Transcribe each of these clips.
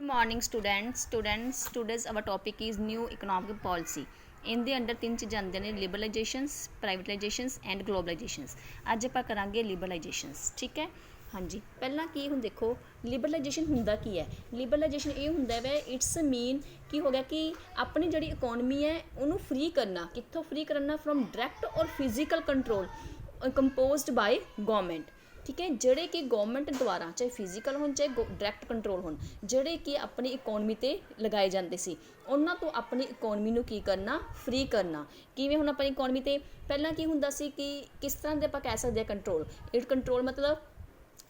Good morning students today's our topic is new economic policy in the under तीन चीज़ आंदे ने लिबरलाइजेशनस प्राइवेटाइजेशनस and ग्लोबलाइजेशनस। अज आप करांगे लिबरलाइजेशनस। ठीक है हाँ जी। पहला की हुण देखो लिबरलाइजेशन हुंदा की है। लिबरलाइजेशन ये हुंदा है इट्स मीन की हो गया कि अपनी जिहड़ी इकोनमी है उन्होंने फ्री करना। कित्थों फ्री करना? फ्रॉम डायरैक्ट और physical control composed by government. ठीक है, जोड़े कि गवर्नमेंट द्वारा चाहे फिजिकल हो चाहे डायरैक्ट कंट्रोल हो, जोड़े कि अपनी इकोनमी ते लगाए जाते सी उन्होंने तो अपनी इकोनमी नूं की करना? फ्री करना। किवें हुण अपनी इकोनमी ते पहला की हुंदा सी कि किस तरह दे आपां कह सकते हैं कंट्रोल। इट कंट्रोल मतलब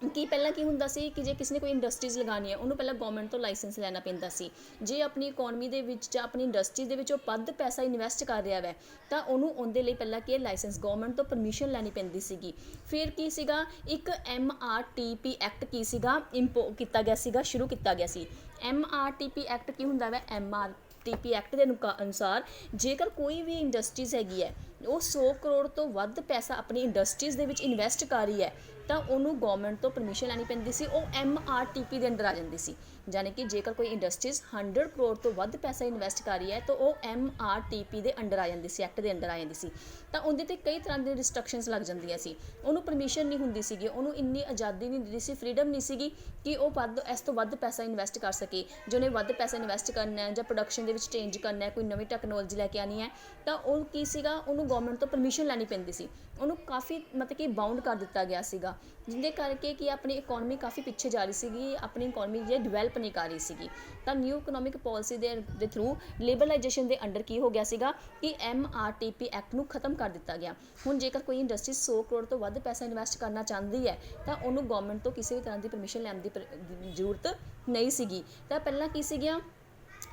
कि पहला की हुंदा सी कि जे किसी ने कोई इंडस्ट्रीज़ लगानी है उन्होंने पहला गवर्नमेंट तो लाइसेंस लैना पैंदा सी। जे अपनी इकोनमी दे विच जां अपनी इंडस्ट्री दे विच वध पैसा इन्वैसट कर रहा है तो उन्होंने उहदे लई पहला की लाइसेंस गवर्नमेंट तो परमिशन लैनी पैंदी सीगी। फिर की सीगा एक MRTP एक्ट की सीगा किया गया सीगा, शुरू किया गया सी। MRTP एक्ट की हुंदा है? MRTP एक्ट के अनुसार जेकर कोई भी इंडस्ट्रीज़ हैगी है वो 100 करोड़ तो वध पैसा अपनी इंडस्ट्रीज़ दे विच इन्वैसट कर रही है तो उन्होंने गवर्नमेंट तो परमिशन लैनी पैंदी सी। वो MRTP के अंडर आ जाती सी। यानी कि जेकर कोई इंडस्ट्रीज़ 100 करोड़ तो वध पैसा इन्वैसट कर रही है तो वो MRTP के अंडर आ जाती सी, एक्ट के अंडर आ जाती सी। तो उनके ते कई तरह की रिस्ट्रिक्शनस लग जांदियां सी। उन्होंने परमिशन नहीं हुंदी सीगी, उन्होंने इन्नी आज़ादी नहीं दिंदी सी, फ्रीडम नहीं सीगी कि वो वध इस तो वध पैसा इन्वैसट कर सके। जो उन्हें वध पैसा इन्वैसट करना है जां प्रोडक्शन दे विच चेंज करना है, कोई नवीं टैक्नोलॉजी लैके आनी है तो वो की सीगा उन्होंने गवर्नमेंट तो परमिशन लैनी पैंदी सी। उन्होंने काफ़ी मतलब कि बाउंड कर दिता गया सीगा, जिंदे करके कि अपनी इकोनॉमी काफ़ी पिछे जा रही सीगी, अपनी इकोनॉमी जो डिवेलप नहीं कर रही सीगी। तो न्यू इकोनॉमिक पॉलिसी के थ्रू लिबरलाइजेशन के अंडर की हो गया सीगा कि MRTP एक्ट नूं खत्म कर दिता गया। हुण जेकर कोई इंडस्ट्री 100 करोड़ तो वध पैसा इन्वैसट करना चाहती है तो उन्होंने गवर्नमेंट तो किसी भी तरह की परमिशन लैण की जरूरत नहीं सीगी। तो पहला की सीगियां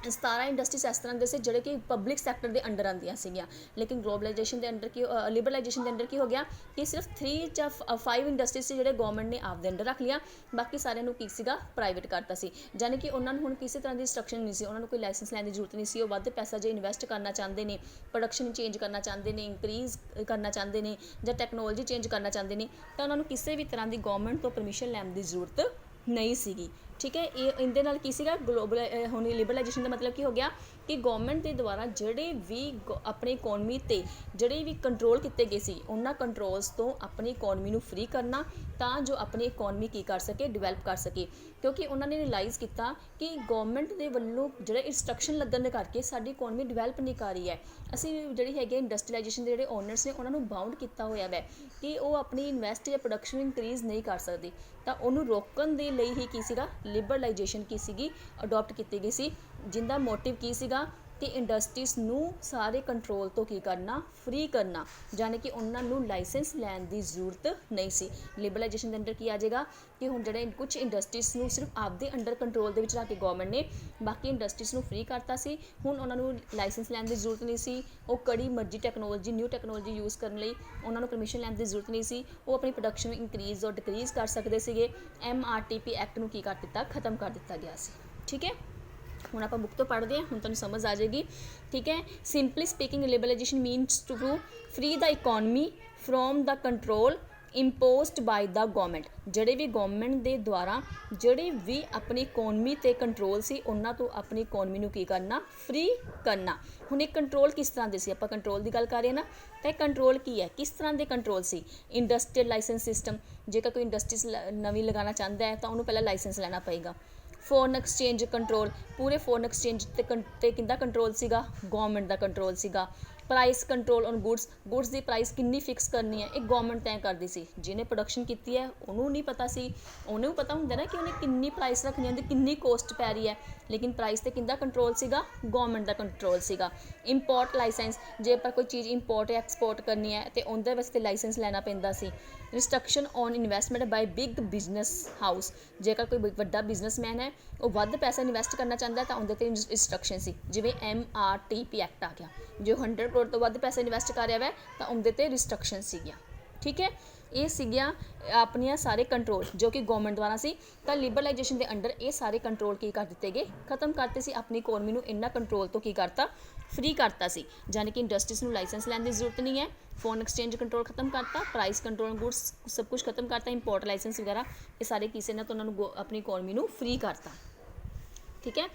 17 इंडस्ट्रीज इस तरह के से जोड़े कि पब्लिक सैक्टर के अंडर आंदियां सीगियां। लेकिन ग्लोबलाइजेशन के अंडर की लिबरलाइजेशन के अंडर की हो गया कि सिर्फ 3 या 5 इंडस्ट्रीज से जोड़े गवर्नमेंट ने आपके अंडर रख लिया, बाकी सारे की सीगा प्राइवेट करता सी। यानी कि उन्होंने हुण किसी तरह की रिस्ट्रिक्शन नहीं सी, उन्होंने कोई लाइसेंस लैण की जरूरत नहीं सी। वो वध पैसा जो इन्वैसट करना चाहते हैं, प्रोडक्शन चेंज करना चाहते हैं, इंक्रीज़ करना चाहते हैं या टैक्नोलॉजी चेंज करना चाहते हैं तो उन्होंने किसी भी तरह की गवर्नमेंट तो परमिशन लैण की जरूरत नहीं सीगी। ठीक है, ये इहदे नाल की सीगा ग्लोबल हुण लिबरलाइजेशन का मतलब की हो गया कि गवर्नमेंट के द्वारा जोड़े भी अपनी इकोनमी ते जोड़े भी कंट्रोल किए गए सी उन्होंने कंट्रोल्स तो अपनी इकोनमी नूं फ्री करना तां जो अपनी इकोनमी की कर सके, डिवेलप कर सके। क्योंकि उन्होंने रियलाइज़ किया कि गवर्नमेंट के वल्लों जोड़े इंस्ट्रक्शन लगन दे करके साडी इकोनमी डिवेलप नहीं कर रही है। असीं जिहड़ी हैगी इंडस्ट्रीलाइजेशन के जोड़े ओनर्स ने उन्होंने बाउंड किया होया है कि वो अपनी इन्वैसट या प्रोडक्शन इंक्रीज़ नहीं कर सकते तो उन्होंने रोकण दे लई ही की सीगा लिबरलाइजेशन की सीगी अडोप्ट की गई सी, जिंदा मोटिव की सीगा कि इंडस्ट्रीज़ नूं सारे कंट्रोल तो की करना? फ्री करना। यानी कि उन्होंने लाइसेंस लैण की जरूरत नहीं सी। लिबरलाइजेशन के अंडर की आ जाएगा कि हुण जिहड़े कुछ इंडस्ट्रीज़ नूं सिर्फ आपदे अंडर कंट्रोल दे विच रख के गवर्नमेंट ने बाकी इंडस्ट्रीज़ नूं फ्री करता सी। हुण उन्होंने लाइसेंस लैण की जरूरत नहीं सी, वो कड़ी मर्जी टैक्नोलॉजी न्यू टैक्नोलॉजी यूज़ करने लई उन्होंने परमिशन लैण की जरूरत नहीं सी। वो अपनी प्रोडक्शन इंक्रीज़ और डिक्रीज़ कर सकते सीगे। MRTP एक्ट नूं की कर दिता? खत्म कर दिता गया सी। ठीक है, हुण आपां बुक तो पढ़ते हैं, हुण तुहानूं समझ आ जाएगी। ठीक है, simply speaking liberalisation means to free the economy from the control imposed by the government. जोड़े भी गवर्नमेंट के द्वारा जोड़े भी अपनी इकोनमी ते कंट्रोल सी उन्हां तो अपनी इकोनमी नूं की करना? फ्री करना। हुण एक कंट्रोल किस तरह के सी? आपां कंट्रोल की गल कर रहे हैं ना, तो कंट्रोल की है, किस तरह के कंट्रोल सी? Industrial licence system. जेकर कोई इंडस्ट्रीज नवीं लगाना चाहता है तो उन्होंने पहला लाइसेंस लेना पएगा। फॉरन एक्सचेंज कंट्रोल, पूरे फॉरन एक्सचेंज ते किंदा कंट्रोल सीगा? गवर्नमेंट का कंट्रोल सीगा। प्राइस कंट्रोल ऑन गुड्स की प्राइस किन्नी फिक्स करनी है एक गवर्नमेंट तय करती सी। जिन्हें प्रोडक्शन की है उन्होंने नहीं पता सी, उन्हें पता होंगे ना कि उन्हें किन्नी प्राइस रखनी होंगी, किन्नी कॉस्ट पै रही है। लेकिन प्राइस ते किंदा कंट्रोल सीगा? गवर्नमेंट का कंट्रोल सीगा। इंपोर्ट लाइसेंस, जे पर कोई चीज़ इंपोर्ट या एक्सपोर्ट करनी है तो उनके वास्ते लाइसेंस लेना पैंदा सी। Restriction on investment by big business house, जेकर कोई वड्डा बिजनसमैन है वो वध पैसा इन्वैसट करना चाहता है तो उनके रिस्ट्रिक्शन सी। जिवें MRTP एक्ट आ गया, जो 100 करोड़ तो वध पैसा इन्वैसट कर रहा है तो उनके रिस्ट्रिक्शन सीगियां। ठीक है, ये सीगियां अपनियां सारे कंट्रोल जो कि गवर्नमेंट द्वारा सी। तो लिबरलाइजेशन के अंडर ये सारे कंट्रोल की कर दिते गए, खत्म करते सी। अपनी इकोनमी नूं इन्ना कंट्रोल तो की करता? फ्री करता सी। यानी कि इंडस्ट्रीज़ नूं लाइसेंस लैण की जरूरत नहीं है, फॉरन एक्सचेंज कंट्रोल खत्म करता, प्राइस कंट्रोल गुड्स सब कुछ खत्म करता, इंपोर्ट लाइसेंस वगैरह ये सारे किसी ने तो उन्होंने अपनी इकोनमी नूं फ्री करता। ठीक है।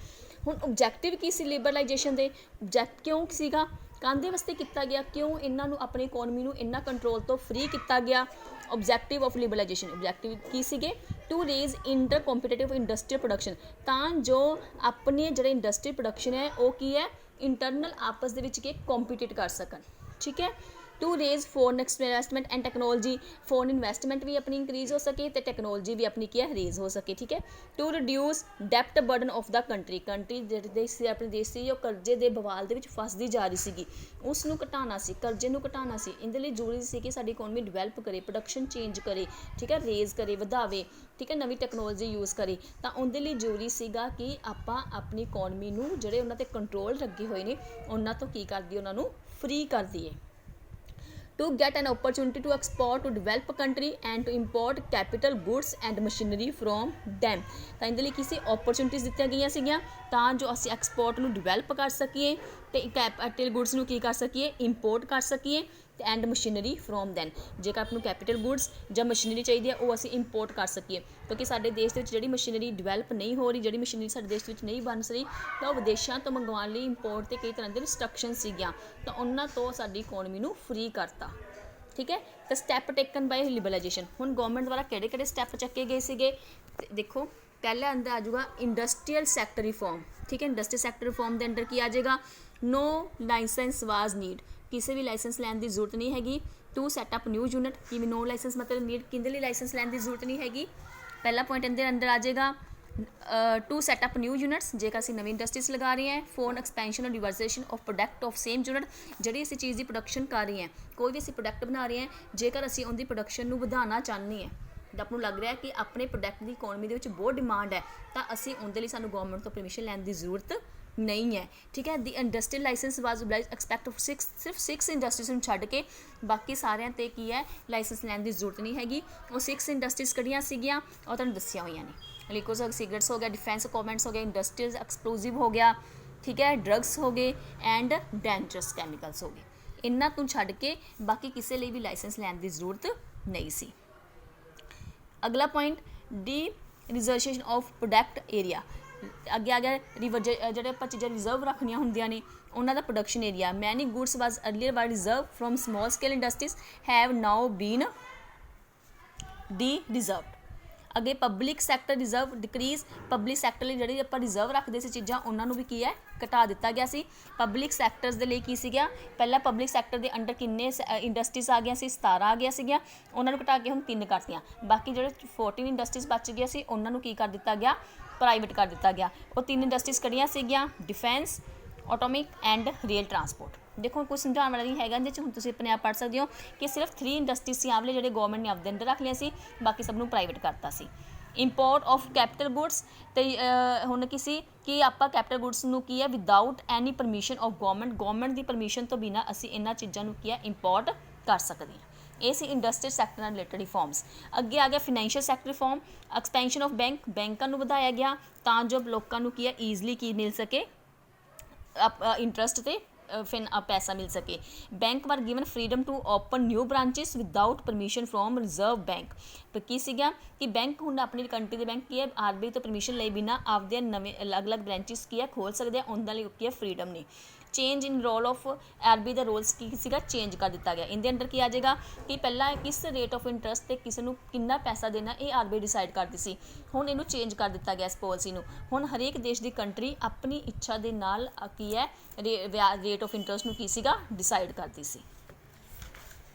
ਹੁਣ ऑब्जेक्टिव की सी लिबरलाइजेशन ਦੇ ऑब्जेक्ट क्यों ਸੀਗਾ ਕਾਹਦੇ ਵਾਸਤੇ ਕੀਤਾ ਗਿਆ क्यों ਇਹਨਾਂ ਨੂੰ ਆਪਣੀ ਇਕੋਨਮੀ ਨੂੰ ਇੰਨਾ ਕੰਟਰੋਲ ਤੋਂ ਫ੍ਰੀ ਕੀਤਾ ਗਿਆ ऑब्जेक्टिव ऑफ लिबरलाइजेशन ऑब्जेक्टिव ਕੀ ਸੀਗੇ to raise inter competitive industrial production ਤਾਂ ਜੋ ਆਪਣੇ ਜਿਹੜੇ ਇੰਡਸਟਰੀ ਪ੍ਰੋਡਕਸ਼ਨ ਹੈ ਉਹ ਕੀ ਹੈ ਇੰਟਰਨਲ ਆਪਸ ਦੇ ਵਿੱਚ ਕੀ ਕੰਪੀਟੀਟ ਕਰ ਸਕਣ ਠੀਕ ਹੈ to raise foreign investment and technology foreign investment भी अपनी इंक्रीज हो सके तो टैक्नोलॉजी भी अपनी क्या रेज हो सके ठीक है टू रिड्यूस डैप्ट बर्डन ऑफ द कंट्री ਜਿਹੜੇ ਆਪਣੇ ਦੇਸ਼ ਸੀ ਉਹ ਕਰਜ਼ੇ ਦੇ ਬਵਾਲ ਦੇ ਵਿੱਚ ਫਸਦੀ ਜਾ ਰਹੀ ਸੀਗੀ ਉਸ ਨੂੰ ਘਟਾਉਣਾ ਸੀ ਕਰਜ਼ੇ ਨੂੰ ਘਟਾਉਣਾ ਸੀ ਇਹਦੇ ਲਈ ਜ਼ਰੂਰੀ ਸੀ ਕਿ ਸਾਡੀ ਇਕੋਨਮੀ ਡਿਵੈਲਪ ਕਰੇ ਪ੍ਰੋਡਕਸ਼ਨ ਚੇਂਜ ਕਰੇ ਠੀਕ ਹੈ ਰੇਜ਼ ਕਰੇ ਵਧਾਵੇ ਠੀਕ ਹੈ ਨਵੀਂ ਟੈਕਨੋਲੋਜੀ ਯੂਜ਼ ਕਰੇ ਤਾਂ ਉਹਦੇ ਲਈ ਜ਼ਰੂਰੀ ਸੀਗਾ ਕਿ ਆਪਾਂ ਆਪਣੀ ਇਕੋਨਮੀ ਨੂੰ ਜਿਹੜੇ ਉਹਨਾਂ 'ਤੇ ਕੰਟਰੋਲ ਲੱਗੇ ਹੋਏ ਨੇ ਉਹਨਾਂ ਤੋਂ ਕੀ ਕਰ ਦਈਏ ਉਹਨਾਂ ਨੂੰ ਫ੍ਰੀ ਕਰ ਦਈਏ to get an opportunity to export to develop country and to import capital goods and machinery from them ਤਾਂ ਇਹਦੇ ਲਈ ਕਿਸੇ opportunities ਦਿੱਤੀਆਂ ਗਈਆਂ ਸੀਗੀਆਂ ਤਾਂ ਜੋ ਅਸੀਂ ਐਕਸਪੋਰਟ ਨੂੰ ਡਿਵੈਲਪ ਕਰ ਸਕੀਏ ਤੇ ਕੈਪੀਟਲ ਗੁੱਡਸ ਨੂੰ ਕੀ ਕਰ ਸਕੀਏ ਇੰਪੋਰਟ ਕਰ ਸਕੀਏ ਐਂਡ ਮਸ਼ੀਨਰੀ ਫਰੋਮ ਦੈਨ ਜੇਕਰ ਆਪ ਨੂੰ ਕੈਪੀਟਲ ਗੁੱਡਸ ਜਾਂ ਮਸ਼ੀਨਰੀ ਚਾਹੀਦੀ ਹੈ ਉਹ ਅਸੀਂ ਇੰਪੋਰਟ ਕਰ ਸਕੀਏ ਕਿਉਂਕਿ ਸਾਡੇ ਦੇਸ਼ ਦੇ ਵਿੱਚ ਜਿਹੜੀ ਮਸ਼ੀਨਰੀ ਡਿਵੈਲਪ ਨਹੀਂ ਹੋ ਰਹੀ ਜਿਹੜੀ ਮਸ਼ੀਨਰੀ ਸਾਡੇ ਦੇਸ਼ ਵਿੱਚ ਨਹੀਂ ਬਣ ਰਹੀ ਤਾਂ ਉਹ ਵਿਦੇਸ਼ਾਂ ਤੋਂ ਮੰਗਵਾਉਣ ਲਈ ਇੰਪੋਰਟ 'ਤੇ ਕਈ ਤਰ੍ਹਾਂ ਦੇ ਰਿਸਟ੍ਰਿਕਸ਼ਨ ਸੀਗੀਆਂ ਤਾਂ ਉਹਨਾਂ ਤੋਂ ਸਾਡੀ ਇਕੋਨਮੀ ਨੂੰ ਫ੍ਰੀ ਕਰਤਾ ਠੀਕ ਹੈ ਤਾਂ ਸਟੈਪ ਟੇਕਨ ਬਾਈ ਲਿਬਰਲਾਈਜੇਸ਼ਨ ਹੁਣ ਗਵਰਨਮੈਂਟ ਦੁਆਰਾ ਕਿਹੜੇ ਕਿਹੜੇ ਸਟੈਪ ਚੱਕੇ ਗਏ ਸੀਗੇ ਦੇਖੋ ਪਹਿਲਾ ਅੰਦਰ ਆ ਜਾਊਗਾ ਇੰਡਸਟਰੀਅਲ ਸੈਕਟਰ ਰਿਫਾਰਮ ਠੀਕ ਹੈ ਇੰਡਸਟਰੀਅਲ ਸੈਕਟਰ ਰਿਫਾਰਮ ਦੇ ਅੰਡਰ ਕੀ ਆ ਜਾਏਗਾ ਨੋ ਲਾਇਸੈਂਸ ਵਾਜ਼ ਨੀਡ ਕਿਸੇ ਵੀ ਲਾਇਸੈਂਸ ਲੈਣ ਦੀ ਜ਼ਰੂਰਤ ਨਹੀਂ ਹੈਗੀ to set up new unit ਕਿਵੇਂ ਨੋ ਲਾਇਸੈਂਸ ਮਤਲਬ ਨੀਡ ਕਿਹਦੇ ਲਈ ਲਾਇਸੈਂਸ ਲੈਣ ਦੀ ਜ਼ਰੂਰਤ ਨਹੀਂ ਹੈਗੀ ਪਹਿਲਾ ਪੁਆਇੰਟ ਇਹਦੇ ਅੰਦਰ ਆ ਜਾਏਗਾ टू सैटअप न्यू यूनिट्स जेकर ਅਸੀਂ ਨਵੀਂ ਇੰਡਸਟਰੀਜ਼ ਲਗਾ ਰਹੇ ਹਾਂ for expansion or diversification of product of same unit ਜਿਹੜੀ ਅਸੀਂ ਚੀਜ਼ ਦੀ ਪ੍ਰੋਡਕਸ਼ਨ ਕਰ ਰਹੇ ਹਾਂ ਕੋਈ ਵੀ ਅਸੀਂ ਪ੍ਰੋਡਕਟ ਬਣਾ ਰਹੇ ਹਾਂ ਜੇਕਰ ਅਸੀਂ ਉਹਦੀ ਪ੍ਰੋਡਕਸ਼ਨ ਨੂੰ ਵਧਾਉਣਾ ਚਾਹੁੰਦੇ ਹਾਂ ਤਾਂ ਆਪ ਨੂੰ ਲੱਗ ਰਿਹਾ ਕਿ ਆਪਣੇ ਪ੍ਰੋਡਕਟ ਦੀ ਇਕੋਨਮੀ ਦੇ ਵਿੱਚ ਬਹੁਤ ਡਿਮਾਂਡ ਹੈ ਤਾਂ ਅਸੀਂ ਉਹਦੇ ਲਈ ਸਾਨੂੰ ਗਵਰਨਮੈਂਟ ਤੋਂ ਪਰਮਿਸ਼ਨ ਲੈਣ ਦੀ ਜ਼ਰੂਰਤ ਨਹੀਂ ਹੈ ਠੀਕ ਹੈ the industrial licence was abolished except of ਸਿਰਫ 6 ਇੰਡਸਟਰੀਜ਼ ਨੂੰ ਛੱਡ ਕੇ ਬਾਕੀ ਸਾਰਿਆਂ 'ਤੇ ਕੀ ਹੈ ਲਾਇਸੈਂਸ ਲੈਣ ਦੀ ਜ਼ਰੂਰਤ ਨਹੀਂ ਹੈਗੀ ਉਹ 6 ਇੰਡਸਟਰੀਜ਼ ਕਿਹੜੀਆਂ ਸੀਗੀਆਂ ਉਹ ਤੁਹਾਨੂੰ ਦੱਸੀਆਂ ਹੋਈਆਂ ਨੇ लिक्विड्स और सिगरेट्स हो गया डिफेंस इक्विपमेंट्स हो गया इंडस्ट्रियल एक्सप्लोजिव हो गया ठीक है ड्रग्स हो गए एंड डेंजरस कैमिकल्स हो गए इन्हां तो छड्ड के बाकी किसी लिए भी लाइसेंस लैण की जरूरत नहीं सी अगला point D reservation of product area अगे आ गया ਜਿਹੜੇ ਆਪਾਂ ਚੀਜ਼ਾਂ ਰਿਜ਼ਰਵ ਰੱਖਣੀਆਂ ਹੁੰਦੀਆਂ ਨੇ ਉਹਨਾਂ ਦਾ production area many goods was earlier were reserve from small scale industries have now been dereserved ਅੱਗੇ public sector reserve decrease public sector ਲਈ ਜਿਹੜੀ ਆਪਾਂ ਰਿਜ਼ਰਵ ਰੱਖਦੇ ਸੀ ਚੀਜ਼ਾਂ ਉਹਨਾਂ ਨੂੰ ਵੀ ਕੀ ਹੈ ਘਟਾ ਦਿੱਤਾ ਗਿਆ ਸੀ ਪਬਲਿਕ ਸੈਕਟਰਸ ਦੇ ਲਈ ਕੀ ਸੀਗਾ ਪਹਿਲਾਂ ਪਬਲਿਕ ਸੈਕਟਰ ਦੇ ਅੰਡਰ ਕਿੰਨੇ ਇੰਡਸਟਰੀਜ਼ ਆ ਗਈਆਂ ਸੀ 17 ਆ ਗਈਆਂ ਸੀਗੀਆਂ ਉਹਨਾਂ ਨੂੰ ਘਟਾ ਕੇ ਹੁਣ 3 ਕਰਤੀਆਂ ਬਾਕੀ ਜਿਹੜੇ 14 ਇੰਡਸਟਰੀਜ਼ ਬਚ ਗਈਆਂ ਸੀ ਉਹਨਾਂ ਨੂੰ ਕੀ ਕਰ ਦਿੱਤਾ ਗਿਆ ਪ੍ਰਾਈਵੇਟ ਕਰ ਦਿੱਤਾ ਗਿਆ ਉਹ 3 ਇੰਡਸਟਰੀਜ਼ ਕਿਹੜੀਆਂ ਸੀਗੀਆਂ ਡਿਫੈਂਸ ਆਟੋਮਿਕ ਐਂਡ ਰੇਲ ਟਰਾਂਸਪੋਰਟ ਦੇਖੋ ਕੋਈ ਸਮਝਾਉਣ ਵਾਲਾ ਨਹੀਂ ਹੈਗਾ ਜਿਹਦੇ 'ਚ ਹੁਣ ਤੁਸੀਂ ਆਪਣੇ ਆਪ ਪੜ੍ਹ ਸਕਦੇ ਹੋ ਕਿ ਸਿਰਫ 3 ਇੰਡਸਟਰੀਜ਼ ਸੀ ਆਵਲੇ ਜਿਹੜੇ ਗਵਰਨਮੈਂਟ ਨੇ ਆਪਦੇ ਅੰਡਰ ਰੱਖ ਲਿਆ ਸੀ ਬਾਕੀ ਸਭ ਨੂੰ ਪ੍ਰਾਈਵੇਟ ਕਰਤਾ ਸੀ ਇੰਪੋਰਟ ਆਫ ਕੈਪੀਟਲ ਗੁੱਡਸ ਅਤੇ ਹੁਣ ਕਿਸੇ ਕਿ ਆਪਾਂ ਕੈਪੀਟਲ ਗੁੱਡਸ ਨੂੰ ਕੀ ਹੈ without any permission of government the permission ਤੋਂ ਬਿਨਾਂ ਅਸੀਂ ਇਹਨਾਂ ਚੀਜ਼ਾਂ ਨੂੰ ਕੀ ਹੈ ਇੰਪੋਰਟ ਕਰ ਸਕਦੇ ਹਾਂ ਇਹ ਸੀ ਇੰਡਸਟਰੀਅਲ ਸੈਕਟਰ ਨਾਲ ਰਿਲੇਟਡ ਰਿਫਾਰਮਸ ਅੱਗੇ ਆ ਗਿਆ financial sector reform expansion of ਬੈਂਕਾਂ ਨੂੰ ਵਧਾਇਆ ਗਿਆ ਤਾਂ ਜੋ ਲੋਕਾਂ ਨੂੰ ਕੀ ਹੈ ਈਜ਼ਲੀ ਕੀ ਮਿਲ ਸਕੇ ਇੰਟਰਸਟ 'ਤੇ फिर पैसा मिल सके bank were given freedom to open new branches without permission from reserve bank पर की सीगा कि बैंक हुण अपनी कंट्री के बैंक की है आरबीआई तो परमिशन ले बिना आपदे नवे अलग अलग ब्रांचेस की है खोल सकते हैं उनके लिए की है फ्रीडम नहीं change in role of RBI का रोल्स की सीगा चेंज कर दिता गया इनके अंडर की आ जाएगा कि पहला किस रेट ऑफ इंटरस्ट ते किसी नूं कितना पैसा देना ये आरबीआई डिसाइड करती सी हुण इनू चेंज कर दिता गया इस पॉलिसी नूं हुण हरेक देश की कंट्री अपनी इच्छा दे नाल की है रेट ऑफ इंटरस्ट नूं की सीगा डिसाइड करती सी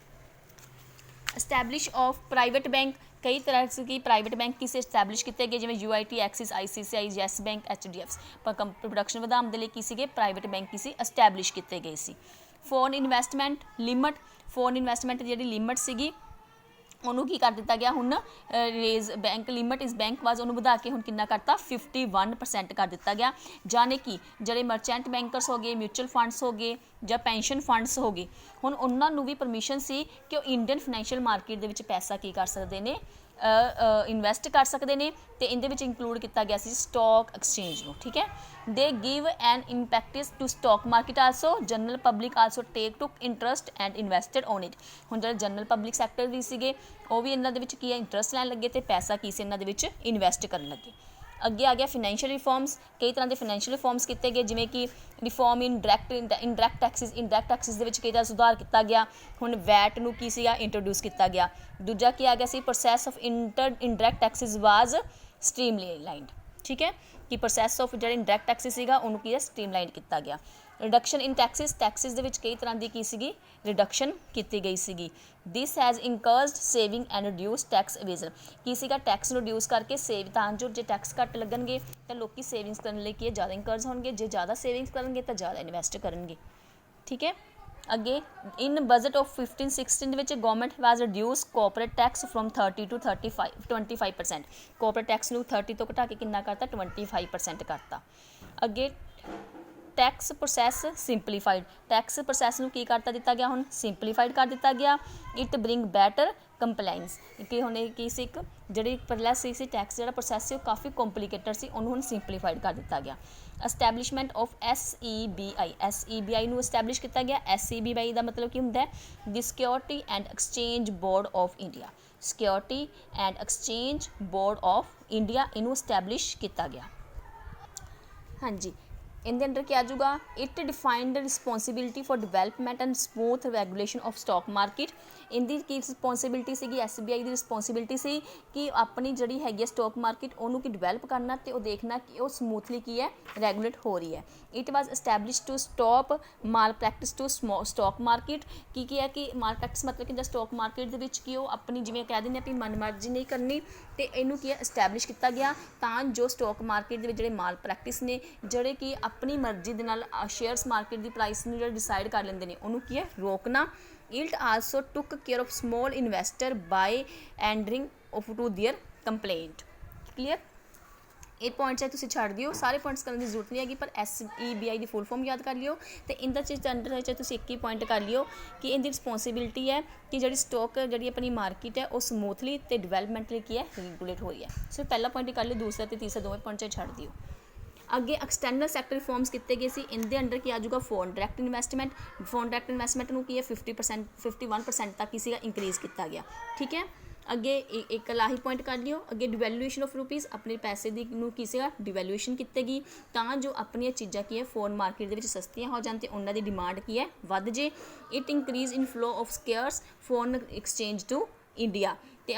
एस्टैबलिश ऑफ प्राइवेट बैंक कई तरह से की प्राइवेट बैंक किसे एस्टैबलिश किए गए जिवें UIT axis ICICI yes bank HDFs production ਵਧਾਉਣ ਦੇ ਲਈ ਕੀ ਸੀਗੇ ਪ੍ਰਾਈਵੇਟ ਬੈਂਕ ਕਿਸੇ ਐਸਟੈਬਲਿਸ਼ ਕੀਤੇ ਗਏ ਸੀ foreign investment limit foreign investment ਜਿਹੜੀ ਲਿਮਟ ਸੀਗੀ ਉਹਨੂੰ ਕੀ ਕਰ ਦਿੱਤਾ ਗਿਆ ਹੁਣ ਰੇਜ਼ ਬੈਂਕ ਲਿਮਟ ਇਸ ਬੈਂਕ ਵਾਜ਼ ਉਹਨੂੰ ਵਧਾ ਕੇ ਹੁਣ ਕਿੰਨਾ ਕਰਤਾ 51% ਕਰ ਦਿੱਤਾ ਗਿਆ ਜਾਨੇ ਕਿ ਜਿਹੜੇ ਮਰਚੈਂਟ ਬੈਂਕਰਸ ਹੋ ਗਏ ਮਿਊਚੁਅਲ ਫੰਡਸ ਹੋ ਗਏ ਜਾਂ ਪੈਨਸ਼ਨ ਫੰਡਸ ਹੋ ਗਏ ਹੁਣ ਉਹਨਾਂ ਨੂੰ ਵੀ ਪਰਮਿਸ਼ਨ ਸੀ ਕਿ ਉਹ ਇੰਡੀਅਨ ਫਾਈਨੈਂਸ਼ੀਅਲ ਮਾਰਕੀਟ ਦੇ ਵਿੱਚ ਪੈਸਾ ਕੀ ਕਰ ਸਕਦੇ ਨੇ ਇਨਵੈਸਟ ਕਰ ਸਕਦੇ ਨੇ ਤੇ ਇਹਦੇ ਵਿੱਚ ਇੰਕਲੂਡ ਕੀਤਾ ਗਿਆ ਸੀ ਸਟਾਕ ਐਕਸਚੇਂਜ ਨੂੰ ਠੀਕ ਹੈ they give an impetus to stock market also general public also took interest and invested on it ਹੁਣ ਜਿਹੜੇ ਜਨਰਲ ਪਬਲਿਕ ਸੈਕਟਰ ਵੀ ਸੀਗੇ ਉਹ ਵੀ ਇਹਨਾਂ ਦੇ ਵਿੱਚ ਕੀ ਹੈ ਇੰਟਰਸਟ ਲੈਣ ਲੱਗੇ ਤੇ ਪੈਸਾ ਕੀ ਸੀ ਇਹਨਾਂ ਦੇ ਵਿੱਚ ਇਨਵੈਸਟ ਕਰਨ ਲੱਗੇ ਅੱਗੇ ਆ ਗਿਆ ਫਾਈਨੈਂਸ਼ੀਅਲ ਰਿਫੋਰਮਸ, ਕਈ ਤਰ੍ਹਾਂ ਦੇ ਫਾਈਨੈਂਸ਼ੀਅਲ ਰਿਫੋਰਮਸ ਕੀਤੇ ਗਏ, ਜਿਵੇਂ ਕਿ ਰਿਫੋਰਮ ਇਨ ਇੰਡਾਇਰੈਕਟ ਟੈਕਸਿਸ ਦੇ ਵਿੱਚ ਕਈ ਤਰ੍ਹਾਂ ਸੁਧਾਰ ਕੀਤਾ ਗਿਆ। ਹੁਣ ਵੈਟ ਨੂੰ ਕੀ ਸੀਗਾ ਇੰਟਰੋਡਿਊਸ ਕੀਤਾ ਗਿਆ। ਦੂਜਾ ਕੀ ਆ ਗਿਆ ਸੀ, ਪ੍ਰੋਸੈਸ ਆਫ ਇੰਡਾਇਰੈਕਟ ਟੈਕਸਿਸ ਵਾਜ਼ ਸਟ੍ਰੀਮਲਾਈਨਡ, ਠੀਕ ਹੈ, ਕਿ ਪ੍ਰੋਸੈਸ ਆਫ ਜਿਹੜਾ ਇੰਡਾਇਰੈਕਟ ਟੈਕਸਿਸ ਸੀਗਾ ਉਹਨੂੰ ਕੀ ਹੈ ਸਟ੍ਰੀਮਲਾਈਨ ਕੀਤਾ ਗਿਆ। ਰਿਡਕਸ਼ਨ ਇਨ ਟੈਕਸਿਸ ਦੇ ਵਿੱਚ ਕਈ ਤਰ੍ਹਾਂ ਦੀ ਕੀ ਸੀਗੀ ਰਿਡਕਸ਼ਨ ਕੀਤੀ ਗਈ ਸੀਗੀ। This has encouraged saving and reduce tax evasion, ਕੀ ਸੀਗਾ ਟੈਕਸ ਨੂੰ ਰਿਡਿਊਸ ਕਰਕੇ ਸੇਵ, ਤਾਂ ਜੋ ਜੇ ਟੈਕਸ ਘੱਟ ਲੱਗਣਗੇ ਤਾਂ ਲੋਕੀ ਸੇਵਿੰਗਸ ਕਰਨ ਲਈ ਕੀ ਹੈ ਜ਼ਿਆਦਾ ਇਨਕਰਜ ਹੋਣਗੇ, ਜੇ ਜ਼ਿਆਦਾ ਸੇਵਿੰਗਸ ਕਰਨਗੇ ਤਾਂ ਜ਼ਿਆਦਾ ਇਨਵੈਸਟ ਕਰਨਗੇ, ਠੀਕ ਹੈ। ਅੱਗੇ ਇਨ ਬਜਟ ਆਫ 15-16 ਦੇ ਵਿੱਚ government was reduce cooperate tax from 30 to 25%। Cooperate tax ਨੂੰ 30 ਤੋਂ ਘਟਾ ਕੇ ਕਿੰਨਾ ਕਰਤਾ 25% ਕਰਤਾ। ਅੱਗੇ tax process simplified, tax process ਨੂੰ ਕੀ ਕਰਤਾ ਦਿੱਤਾ ਗਿਆ ਹੁਣ ਸਿੰਪਲੀਫਾਈਡ ਕਰ ਦਿੱਤਾ ਗਿਆ। ਇਟ ਬ੍ਰਿੰਗ ਬੈਟਰ ਕੰਪਲਾਈਂਸ, ਕਿ ਹੁਣ ਇਹ ਕੀ ਸੀ ਇੱਕ ਜਿਹੜੀ ਪਹਿਲਾਂ ਸੀ ਟੈਕਸ ਜਿਹੜਾ ਪ੍ਰੋਸੈਸ ਸੀ ਉਹ ਕਾਫੀ ਕੰਪਲੀਕੇਟਡ ਸੀ, ਉਹਨੂੰ ਹੁਣ ਸਿੰਪਲੀਫਾਈਡ ਕਰ ਦਿੱਤਾ ਗਿਆ। ਐਸਟੈਬਲਿਸ਼ਮੈਂਟ ਆਫ SEBI ਨੂੰ ਐਸਟੈਬਲਿਸ਼ ਕੀਤਾ ਗਿਆ। SEBI ਦਾ ਮਤਲਬ ਕੀ ਹੁੰਦਾ ਹੈ, ਦੀ security and exchange board of India, security and exchange board of India, ਇਹਨੂੰ ਐਸਟੈਬਲਿਸ਼ ਕੀਤਾ ਗਿਆ। ਹਾਂਜੀ, ਇਹਦੇ ਅੰਡਰ ਕੀ ਆ ਜਾਊਗਾ, it defined responsibility for development and smooth regulation of stock market. ਇਹਦੀ ਕੀ ਰਿਸਪੋਂਸੀਬਿਲਿਟੀ ਸੀਗੀ, SBI ਦੀ ਰਿਸਪੋਂਸੀਬਿਲਿਟੀ ਸੀ ਕਿ ਆਪਣੀ ਜਿਹੜੀ ਹੈਗੀ ਹੈ ਸਟਾਕ ਮਾਰਕੀਟ ਉਹਨੂੰ ਕੀ ਡਿਵੈਲਪ ਕਰਨਾ ਤੇ ਉਹ ਦੇਖਣਾ ਕਿ ਉਹ ਸਮੂਥਲੀ ਕੀ ਹੈ ਰੈਗੂਲੇਟ ਹੋ ਰਹੀ ਹੈ। It was establish to stop malpractice to stock market, ਕੀ ਹੈ ਕਿ ਮਾਲ ਪ੍ਰੈਕਟਿਸ ਮਤਲਬ ਕਿ ਸਟਾਕ ਮਾਰਕੀਟ ਦੇ ਵਿੱਚ ਕਿ ਉਹ ਆਪਣੀ ਜਿਵੇਂ ਕਹਿ ਦਿੰਦੇ ਆਪਣੀ ਮਨਮਰਜ਼ੀ ਨਹੀਂ ਕਰਨੀ, ਤੇ ਇਹਨੂੰ ਕੀ ਹੈ ਐਸਟੈਬਲਿਸ਼ ਕੀਤਾ ਗਿਆ ਤਾਂ ਜੋ ਸਟਾਕ ਮਾਰਕੀਟ ਦੇ ਵਿੱਚ ਜਿਹੜੇ ਮਾਲ ਪ੍ਰੈਕਟਿਸ ਨੇ ਜਿਹੜੇ ਕਿ ਆਪਣੀ ਮਰਜ਼ੀ ਦੇ ਨਾਲ ਸ਼ੇਅਰਸ ਮਾਰਕੀਟ ਦੀ ਪ੍ਰਾਈਸ ਨੂੰ ਜਿਹੜਾ ਡਿਸਾਈਡ ਕਰ ਲੈਂਦੇ ਨੇ ਉਹਨੂੰ ਕੀ ਹੈ ਰੋਕਣਾ। It also took care of small investor by attending of to their complaint. Clear, ਇਹ ਪੁਆਇੰਟਸ ਹੈ ਤੁਸੀਂ ਛੱਡ ਦਿਓ, ਸਾਰੇ ਪੁਆਇੰਟਸ ਕਰਨ ਦੀ ਜ਼ਰੂਰਤ ਨਹੀਂ ਹੈਗੀ, ਪਰ SEBI ਦੀ ਫੁੱਲ ਫਾਰਮ ਯਾਦ ਕਰ ਲਿਓ ਤੇ ਇਹਦਾ ਚੀਜ਼ ਅੰਡਰ ਵਿੱਚ ਤੁਸੀਂ ਇੱਕ ਹੀ ਪੁਆਇੰਟ ਕਰ ਲਿਓ ਕਿ ਇਹਦੀ ਰਿਸਪੋਂਸੀਬਿਲਿਟੀ ਹੈ ਕਿ ਜਿਹੜੀ ਸਟਾਕ ਜਿਹੜੀ ਆਪਣੀ ਮਾਰਕੀਟ ਹੈ ਉਹ ਸਮੂਥਲੀ ਤੇ ਡਿਵੈਲਪਮੈਂਟ ਲਈ ਕੀ ਹੈ ਰੈਗੂਲੇਟ ਹੋ ਰਹੀ ਹੈ। ਸੋ ਪਹਿਲਾ ਪੁਆਇੰਟ ਹੀ ਕਰ ਲਿਓ, ਦੂਸਰਾ ਤੇ ਤੀਸਰਾ ਦੋਵੇਂ ਪੁਆਇੰਟ ਛੱਡ ਦਿਓ। ਅੱਗੇ ਐਕਸਟਰਨਲ ਸੈਕਟਰ ਰਿਫੋਰਮਸ ਕੀਤੇ ਗਏ ਸੀ, ਇਹਦੇ ਅੰਡਰ ਕੀ ਆ ਜਾਊਗਾ foreign direct investment. Foreign direct investment ਨੂੰ ਕੀ ਹੈ 51% ਤੱਕ ਕੀ ਸੀਗਾ ਇੰਕਰੀਜ਼ ਕੀਤਾ ਗਿਆ, ਠੀਕ ਹੈ। ਅੱਗੇ ਇੱਕ ਲਾਹੀ ਪੁਆਇੰਟ ਕਰ ਲਿਓ। ਅੱਗੇ ਡਿਵੈਲੂਏਸ਼ਨ ਆਫ ਰੁਪੀਜ਼, ਆਪਣੇ ਪੈਸੇ ਦੀ ਨੂੰ ਕੀ ਸੀਗਾ ਡਿਵੈਲੂਏਸ਼ਨ ਕੀਤੀ ਗਈ ਤਾਂ ਜੋ ਆਪਣੀਆਂ ਚੀਜ਼ਾਂ ਕੀ ਹੈ ਫੋਰਨ ਮਾਰਕੀਟ ਦੇ ਵਿੱਚ ਸਸਤੀਆਂ ਹੋ ਜਾਣ ਤੇ ਉਹਨਾਂ ਦੀ ਡਿਮਾਂਡ ਕੀ ਹੈ ਵੱਧ ਜੇ। It increase in flow of shares foreign exchange to India, ਤੇ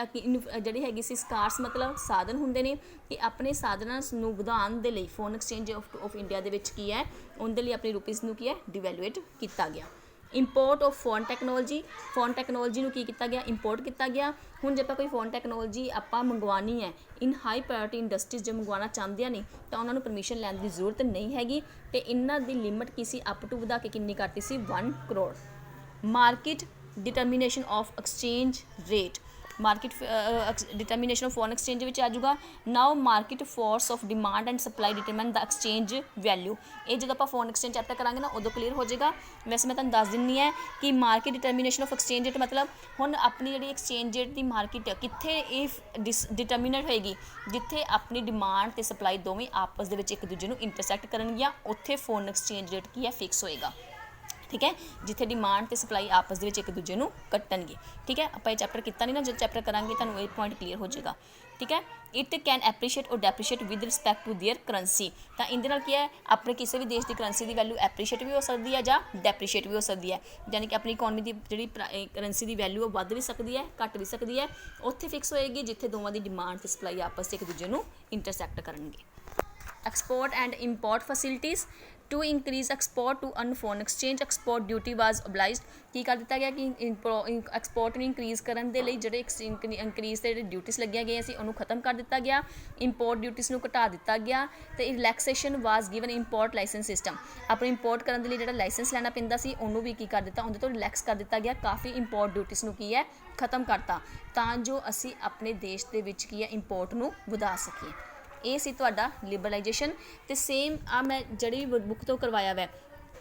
ਜਿਹੜੀ ਹੈਗੀ ਸੀ ਸਕਾਰਸ ਮਤਲਬ ਸਾਧਨ ਹੁੰਦੇ ਨੇ ਕਿ ਆਪਣੇ ਸਾਧਨਾਂ ਨੂੰ ਵਧਾਉਣ ਦੇ ਲਈ ਫੋਰਨ ਐਕਸਚੇਂਜ ਆਫ ਇੰਡੀਆ ਦੇ ਵਿੱਚ ਕੀ ਹੈ ਉਹਦੇ ਲਈ ਆਪਣੀ ਰੁਪੀਜ਼ ਨੂੰ ਕੀ ਹੈ ਡਿਵੈਲੂਏਟ ਕੀਤਾ ਗਿਆ। ਇੰਪੋਰਟ ਆਫ ਫੋਰਨ ਟੈਕਨੋਲੋਜੀ ਨੂੰ ਕੀ ਕੀਤਾ ਗਿਆ ਇੰਪੋਰਟ ਕੀਤਾ ਗਿਆ। ਹੁਣ ਜੇ ਆਪਾਂ ਕੋਈ ਫੋਰਨ ਟੈਕਨੋਲੋਜੀ ਆਪਾਂ ਮੰਗਵਾਉਣੀ ਹੈ ਇਨ ਹਾਈ ਪ੍ਰਾਇਓਰਟੀ ਇੰਡਸਟਰੀਜ਼ ਜੇ ਮੰਗਵਾਉਣਾ ਚਾਹੁੰਦੇ ਨਹੀਂ ਤਾਂ ਉਹਨਾਂ ਨੂੰ ਪਰਮਿਸ਼ਨ ਲੈਣ ਦੀ ਜ਼ਰੂਰਤ ਨਹੀਂ ਹੈਗੀ, ਤੇ ਇਹਨਾਂ ਦੀ ਲਿਮਿਟ ਕੀ ਸੀ ਅਪ ਟੂ ਵਧਾ ਕੇ ਕਿੰਨੀ ਕਰਤੀ ਸੀ 1 crore. Market determination of exchange rate, market determination of foreign exchange ਵਿੱਚ ਆ ਜਾਊਗਾ। Now market force of demand and supply determine the exchange value. ਇਹ ਜਦੋਂ ਆਪਾਂ ਫੋਰਨ ਐਕਸਚੇਂਜ ਚੈਪਟਰ ਕਰਾਂਗੇ ਨਾ ਉਦੋਂ ਕਲੀਅਰ ਹੋ ਜਾਏਗਾ। ਵੈਸੇ ਮੈਂ ਤੁਹਾਨੂੰ ਦੱਸ ਦਿੰਦੀ ਹੈ ਕਿ market determination of exchange rate ਮਤਲਬ ਹੁਣ ਆਪਣੀ ਜਿਹੜੀ ਐਕਸਚੇਂਜ ਰੇਟ ਦੀ ਮਾਰਕੀਟ ਕਿੱਥੇ ਇਹ ਡਿਟਰਮੀਨੇਟ ਹੋਏਗੀ, ਜਿੱਥੇ ਆਪਣੀ ਡਿਮਾਂਡ ਤੇ ਸਪਲਾਈ ਦੋਵੇਂ ਆਪਸ ਦੇ ਵਿੱਚ ਇੱਕ ਦੂਜੇ ਨੂੰ ਇੰਟਰਸੈਕਟ ਕਰਨਗੀਆਂ, ਉੱਥੇ ਫੋਰਨ ਐਕਸਚੇਂਜ ਰੇਟ ਕੀ ਹੈ ਫਿਕਸ ਹੋਏਗਾ, ਠੀਕ ਹੈ। ਜਿੱਥੇ ਡਿਮਾਂਡ ਤੇ ਸਪਲਾਈ ਆਪਸ ਦੇ ਵਿੱਚ ਇੱਕ ਦੂਜੇ ਨੂੰ ਕੱਟਣਗੇ, ਠੀਕ ਹੈ। ਆਪਾਂ ਇਹ ਚੈਪਟਰ ਕੀਤਾ ਨਹੀਂ ਨਾ, ਜਦ ਚੈਪਟਰ ਕਰਾਂਗੇ ਤੁਹਾਨੂੰ ਇਹ ਪੁਆਇੰਟ ਕਲੀਅਰ ਹੋ ਜਾਏਗਾ, ਠੀਕ ਹੈ। It can appreciate or depreciate with respect to their currency, ਤਾਂ ਇਹਦੇ ਨਾਲ ਕੀ ਹੈ ਆਪਣੇ ਕਿਸੇ ਵੀ ਦੇਸ਼ ਦੀ ਕਰੰਸੀ ਦੀ ਵੈਲਿਊ ਐਪਰੀਸ਼ੀਏਟ ਵੀ ਹੋ ਸਕਦੀ ਹੈ ਜਾਂ ਡੈਪਰੀਸ਼ੀਏਟ ਵੀ ਹੋ ਸਕਦੀ ਹੈ, ਯਾਨੀ ਕਿ ਆਪਣੀ ਇਕਨੋਮੀ ਦੀ ਜਿਹੜੀ ਕਰੰਸੀ ਦੀ ਵੈਲਿਊ ਉਹ ਵੱਧ ਵੀ ਸਕਦੀ ਹੈ ਘੱਟ ਵੀ ਸਕਦੀ ਹੈ, ਉੱਥੇ ਫਿਕਸ ਹੋਏਗੀ ਜਿੱਥੇ ਦੋਵਾਂ ਦੀ ਡਿਮਾਂਡ ਤੇ ਸਪਲਾਈ ਆਪਸ 'ਚ ਇੱਕ ਦੂਜੇ ਨੂੰ ਇੰਟਰਸੈਕਟ ਕਰਨਗੇ। Export and import facilities to increase export to earn foreign exchange export duty was abolished. ਕੀ ਕਰ ਦਿੱਤਾ ਗਿਆ ਕਿ ਐਕਸਪੋਰਟ ਨੂੰ ਇਨਕਰੀਜ਼ ਕਰਨ ਦੇ ਲਈ ਜਿਹੜੇ ਇਨਕਰੀਜ਼ ਦੇ ਜਿਹੜੇ ਡਿਊਟੀਜ਼ ਲੱਗੀਆਂ ਗਈਆਂ ਸੀ ਉਹਨੂੰ ਖਤਮ ਕਰ ਦਿੱਤਾ ਗਿਆ, ਇੰਪੋਰਟ ਡਿਊਟੀਜ਼ ਨੂੰ ਘਟਾ ਦਿੱਤਾ ਗਿਆ, ਤੇ ਰਿਲੈਕਸੇਸ਼ਨ ਵਾਜ਼ ਗਿਵਨ ਇੰਪੋਰਟ ਲਾਇਸੈਂਸ ਸਿਸਟਮ। ਆਪਣੇ ਇੰਪੋਰਟ ਕਰਨ ਦੇ ਲਈ ਜਿਹੜਾ ਲਾਇਸੈਂਸ ਲੈਣਾ ਪੈਂਦਾ ਸੀ ਉਹਨੂੰ ਵੀ ਕੀ ਕਰ ਦਿੱਤਾ ਉਹਦੇ ਤੋਂ ਰਿਲੈਕਸ ਕਰ ਦਿੱਤਾ ਗਿਆ, ਕਾਫੀ ਇੰਪੋਰਟ ਡਿਊਟੀਜ਼ ਨੂੰ ਕੀ ਹੈ ਖਤਮ ਕਰਤਾ ਤਾਂ ਜੋ ਅਸੀਂ ਆਪਣੇ ਦੇਸ਼ ਦੇ ਵਿੱਚ ਕੀ ਹੈ ਇੰਪੋਰਟ ਨੂੰ ਵਧਾ ਸਕੀਏ। ਇਹ ਸੀ ਤੁਹਾਡਾ ਲਿਬਰਲਾਈਜੇਸ਼ਨ। ਤੇ ਸੇਮ ਆ ਮੈਂ ਜਿਹੜੀ ਬੁੱਕ ਤੋਂ ਕਰਵਾਇਆ ਵੈ,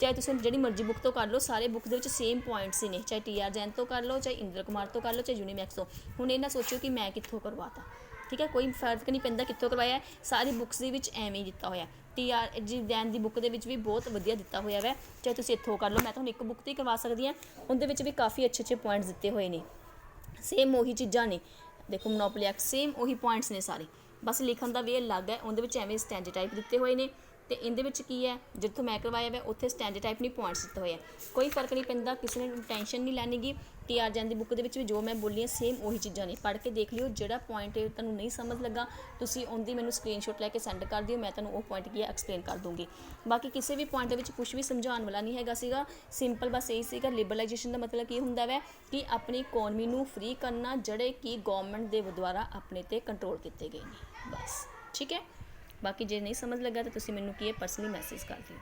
ਚਾਹੇ ਤੁਸੀਂ ਜਿਹੜੀ ਮਰਜ਼ੀ ਬੁੱਕ ਤੋਂ ਕਰ ਲਓ, ਸਾਰੇ ਬੁੱਕ ਦੇ ਵਿੱਚ ਸੇਮ ਪੁਆਇੰਟਸ ਹੀ ਨੇ, ਚਾਹੇ TR ਜੈਨ ਤੋਂ ਕਰ ਲਓ, ਚਾਹੇ ਇੰਦਰ ਕੁਮਾਰ ਤੋਂ ਕਰ ਲਓ, ਚਾਹੇ ਯੂਨੀਮੈਕਸ ਤੋਂ। ਹੁਣ ਇਹ ਨਾ ਸੋਚੋ ਕਿ ਮੈਂ ਕਿੱਥੋਂ ਕਰਵਾਤਾ, ਠੀਕ ਹੈ, ਕੋਈ ਫਰਕ ਨਹੀਂ ਪੈਂਦਾ ਕਿੱਥੋਂ ਕਰਵਾਇਆ, ਸਾਰੀ ਬੁੱਕਸ ਦੇ ਵਿੱਚ ਐਵੇਂ ਹੀ ਦਿੱਤਾ ਹੋਇਆ। TR ਜੈਨ ਦੀ ਬੁੱਕ ਦੇ ਵਿੱਚ ਵੀ ਬਹੁਤ ਵਧੀਆ ਦਿੱਤਾ ਹੋਇਆ ਵੈ, ਚਾਹੇ ਤੁਸੀਂ ਇੱਥੋਂ ਕਰ ਲਓ। ਮੈਂ ਤੁਹਾਨੂੰ ਇੱਕ ਬੁੱਕ 'ਤੇ ਹੀ ਕਰਵਾ ਸਕਦੀ ਹਾਂ, ਉਹਦੇ ਵਿੱਚ ਵੀ ਕਾਫੀ ਅੱਛੇ ਪੁਆਇੰਟਸ ਦਿੱਤੇ ਹੋਏ ਨੇ, ਸੇਮ ਉਹੀ ਚੀਜ਼ਾਂ ਨੇ। ਦੇਖੋ ਮੋਨੋਪੋਲੀ ਐਕਟ ਸੇਮ ਉਹੀ ਪੁਆਇੰਟਸ ਨੇ ਸਾਰੇ, बस लिखण दा वे अलग है, उहदे विच एवें स्टैंज टाइप दिते हुए ने ते इहदे विच की है जिੱਥੋਂ मैं करवाया वा उत्थे स्टैंज टाइप नहीं पॉइंट्स दिते हुए है। कोई फर्क नहीं पैंदा, किसी ने टेंशन नहीं लैनी गी। TR दी बुक दे विच भी जो मैं बोली सेम उही चीज़ां ने, पढ़ के देख लिओ। जिहड़ा पॉइंट तुहानूं नहीं समझ लगा तुसीं उहदी मैनूं स्क्रीनशॉट लैके सेंड कर दिओ, मैं तुहानूं वो पॉइंट की है एक्सप्लेन कर दूँगी। बाकी किसी भी पॉइंट दे विच कुछ भी समझाउण वाला नहीं हैगा सीगा, सिंपल बस यही सीगा। लिबरलाइजेशन का मतलब की हुंदा वै कि अपनी इकोनमी नूं फ्री करना, जिहड़े कि गौरमेंट दे द्वारा अपने ते कंट्रोल किए गए हैं, बस ठीक है। बाकी जे नहीं समझ लगा तो तुसीं मैनूं की है पर्सनली मैसेज कर दिओ।